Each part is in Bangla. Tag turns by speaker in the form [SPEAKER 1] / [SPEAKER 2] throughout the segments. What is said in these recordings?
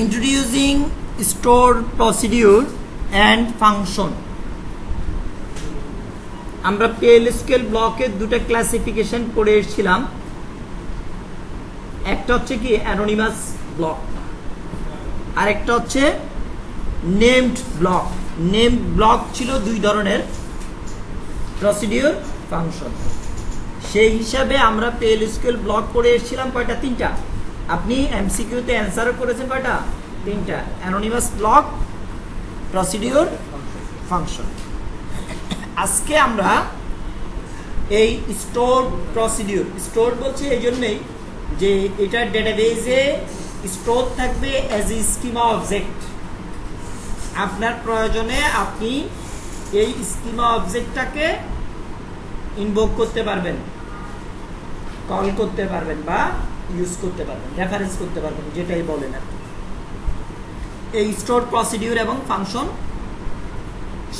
[SPEAKER 1] introducing store procedure and function. আমরা PL/SQL ব্লকের দুটো ক্লাসিফিকেশন পড়ে এসেছিলাম। একটা হচ্ছে কি অ্যানোনিমাস ব্লক, আর একটা হচ্ছে নেমড ব্লক। নেমড ব্লক ছিল দুই ধরনের, প্রসিডিউর, ফাংশন। সেই হিসাবে আমরা PL/SQL ব্লক পড়ে এসেছিলাম কয়টা? তিনটা। আপনি এমসিকিউতে অ্যান্সারও করেছেন কয়টা? তিনটা। Anonymous block, procedure, function. আজকে আমরা এই স্টোর প্রসিডিউর, স্টোর বলছি এই জন্যই যে এটা ডেটাবেজে স্টোর থাকবে অ্যাজ এ স্কিমা অবজেক্ট। আপনার প্রয়োজনে আপনি এই স্কিমা অবজেক্টটাকে ইনভোক করতে পারবেন, কল করতে পারবেন বা ইউজ করতে পারবেন, রেফারেন্স করতে পারবেন, যেটাই বলেন আপনি। এই স্টোর প্রসিডিউর এবং ফাংশন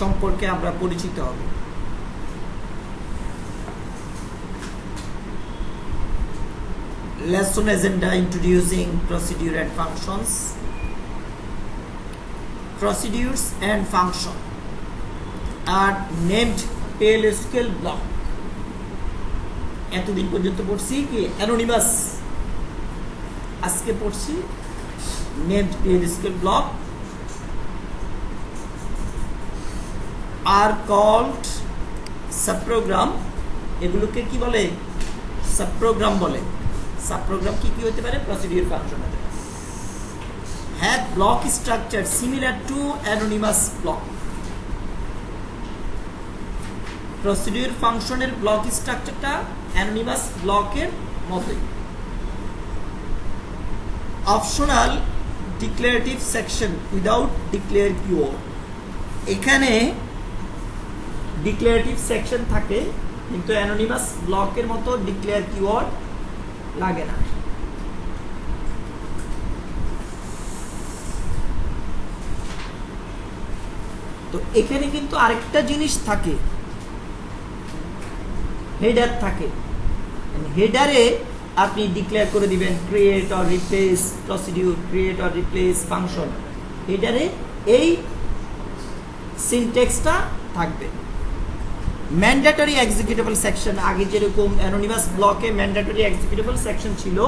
[SPEAKER 1] সম্পর্কে আমরা পরিচিত হব। Lesson agenda: introducing procedure and functions. Procedures and function are named PL/SQL block. এতদিন পর্যন্ত পড়ছি কি অ্যানোনিমাস, আজকে পড়ছি named PL/SQL block are called subprogram. এগুলোকে কি বলে? সাবপ্রোগ্রাম বলে। সাবপ্রোগ্রাম কি কি হতে পারে? প্রসিডিউর, ফাংশন হতে পারে। Have block structure similar to anonymous block. Procedure, ফাংশনের ব্লক স্ট্রাকচারটা অ্যানোনিমাস ব্লকের মতোই। Optional declarative section without declare keyword. এখানে ডিক্লারেটিভ সেকশন থাকে, কিন্তু অ্যানোনিমাস ব্লকের মতো ডিক্লেয়ার কিওয়ার্ড লাগে না। তো এখানে কিন্তু আরেকটা জিনিস থাকে, হেডার থাকে। হেডারে আপনি ডিক্লেয়ার করে দিবেন create or replace procedure, create or replace function. হেডারে এই সিনট্যাক্সটা থাকবে। ম্যান্ডেটরি এক্সিকিউটেবল সেকশন, আগে যেরকম অ্যানোনিমাস ব্লকে ম্যান্ডেটরি এক্সিকিউটেবল সেকশন ছিল,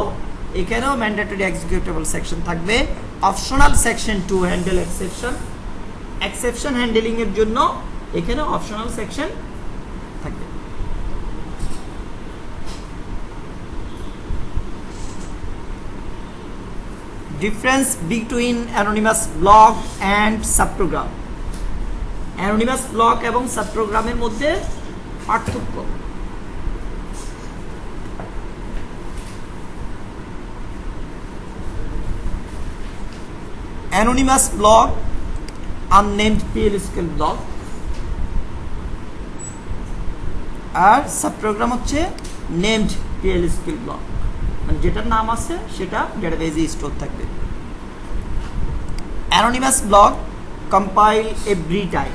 [SPEAKER 1] এখানেও ম্যান্ডেটরি এক্সিকিউটেবল সেকশন থাকবে। Optional section to handle exception, exception handling এর জন্য এখানে অপশনাল সেকশন থাকবে। Difference between anonymous block and subprogram. Anonymous block এবং সাবপ্রোগ্রামের মধ্যে পার্থক্য। Anonymous block unnamed PL/SQL block, আর সাবপ্রোগ্রাম হচ্ছে নেমড PL/SQL ব্লক, মানে যেটার নাম আছে সেটা ডেটাবেজে স্টোর থাকবে। Anonymous block compile every time.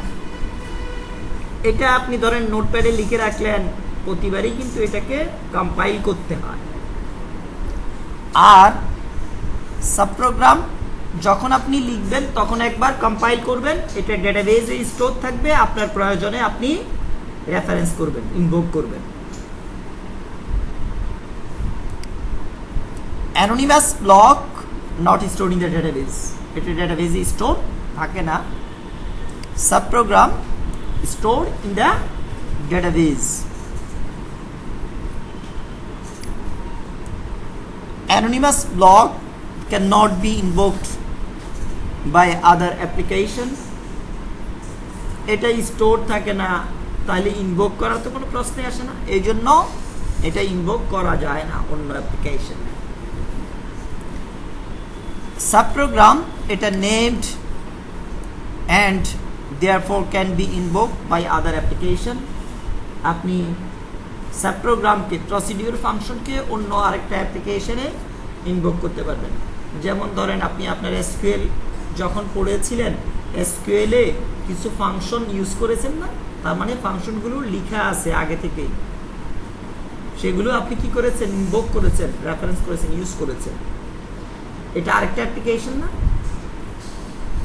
[SPEAKER 1] এটা আপনি ধরেন নোটপ্যাডে লিখে রাখলেন, প্রতিবারই কিন্তু এটাকে কম্পাইল করতে হয়। আর সাবপ্রোগ্রাম যখন আপনি লিখবেন তখন একবার কম্পাইল করবেন, এটা ডেটাবেজে স্টোর থাকবে, আপনার প্রয়োজনে আপনি রেফারেন্স করবেন, ইনভোক করবেন। Anonymous block not store in the database, এটা ডেটাবেজে স্টোর থাকে না। সাবপ্রোগ্রাম stored in the database. Anonymous block cannot be invoked by other application. এটা স্টোর থাকে না, তাহলে ইনভোক করার তো কোনো প্রশ্নই আসে না, এই জন্য এটা ইনভোক করা যায় না অন্য অ্যাপ্লিকেশন। সাবপ্রোগ্রাম এটা named and therefore can be invoked by other application. আপনি সাবপ্রোগ্রামকে, প্রসিডিউর, ফাংশনকে অন্য আরেকটা অ্যাপ্লিকেশনে ইনভোক করতে পারবেন। যেমন ধরেন আপনি আপনার SQL যখন পড়েছিলেন, SQL এ কিছু ফাংশন ইউজ করেছেন না, তার মানে ফাংশনগুলো লেখা আছে আগে থেকেই, সেগুলো আপনি কি করেছেন? ইনভোক করেছেন, রেফারেন্স করেছেন, ইউজ করেছেন। এটা আরেকটা অ্যাপ্লিকেশন না?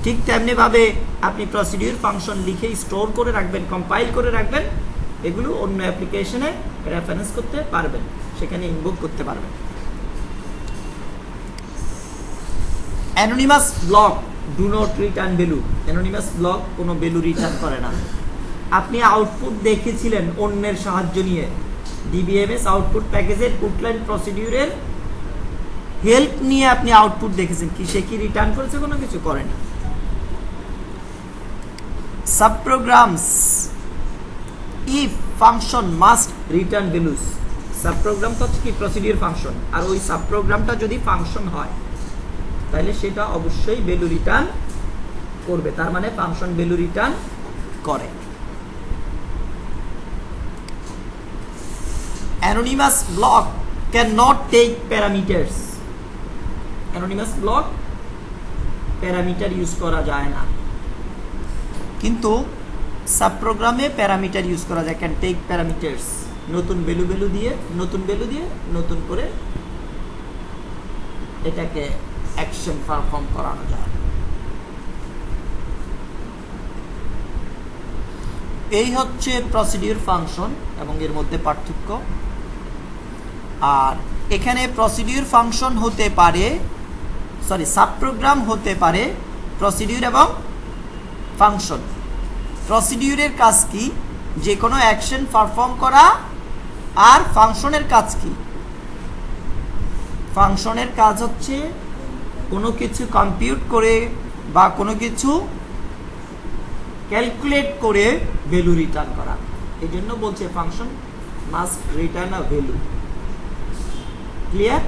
[SPEAKER 1] ঠিক তেমনিভাবে আপনি প্রসিডিউর ফাংশন লিখে স্টোর করে রাখবেন, কম্পাইল করে রাখবেন, এগুলো অন্য অ্যাপ্লিকেশনে রেফারেন্স করতে পারবেন, সেখানে ইনভোক করতে পারবেন। Anonymous block do not return value. Anonymous block কোনো ভ্যালু রিটার্ন করে না। আপনি আউটপুট দেখেছিলেন অন্যের সাহায্য নিয়ে, ডিবিএমএস আউটপুট প্যাকেজের পুটলাইন প্রসিডিউরের হেল্প নিয়ে আপনি আউটপুট দেখেছেন, কি সে কি রিটার্ন করেছে? কোনো কিছু করেনি। Subprograms if function must return values. Subprogram হচ্ছে কি প্রসিডিউর ফাংশন, আর ওই সাবপ্রোগ্রামটা যদি ফাংশন হয় তাহলে সেটা অবশ্যই ভ্যালু রিটার্ন করবে, তার মানে ফাংশন ভ্যালু রিটার্ন করে। Anonymous block can not take parameters. Anonymous block parameter use করা যায় না, কিন্তু সাবপ্রোগ্রামে প্যারামিটার ইউজ করা যায়, ক্যান টেক প্যারামিটারস। নতুন ভ্যালু দিয়ে নতুন করে এটাকে অ্যাকশন পারফর্ম করানো যায়। এই হচ্ছে প্রসিডিউর ফাংশন এবং এর মধ্যে পার্থক্য। আর এখানে প্রসিডিউর ফাংশন হতে পারে, সাবপ্রোগ্রাম হতে পারে প্রসিডিউর এবং ফাংশন। প্রসিডিউরের কাজ কি? যে কোনো অ্যাকশন পারফর্ম করা। আর ফাংশনের কাজ কি? ফাংশনের কাজ হচ্ছে কোনো কিছু কম্পিউট করে বা কোনো কিছু ক্যালকুলেট করে ভ্যালু রিটার্ন করা। এই জন্য বলছে ফাংশন মাস্ট রিটার্ন আ ভ্যালু। ক্লিয়ার?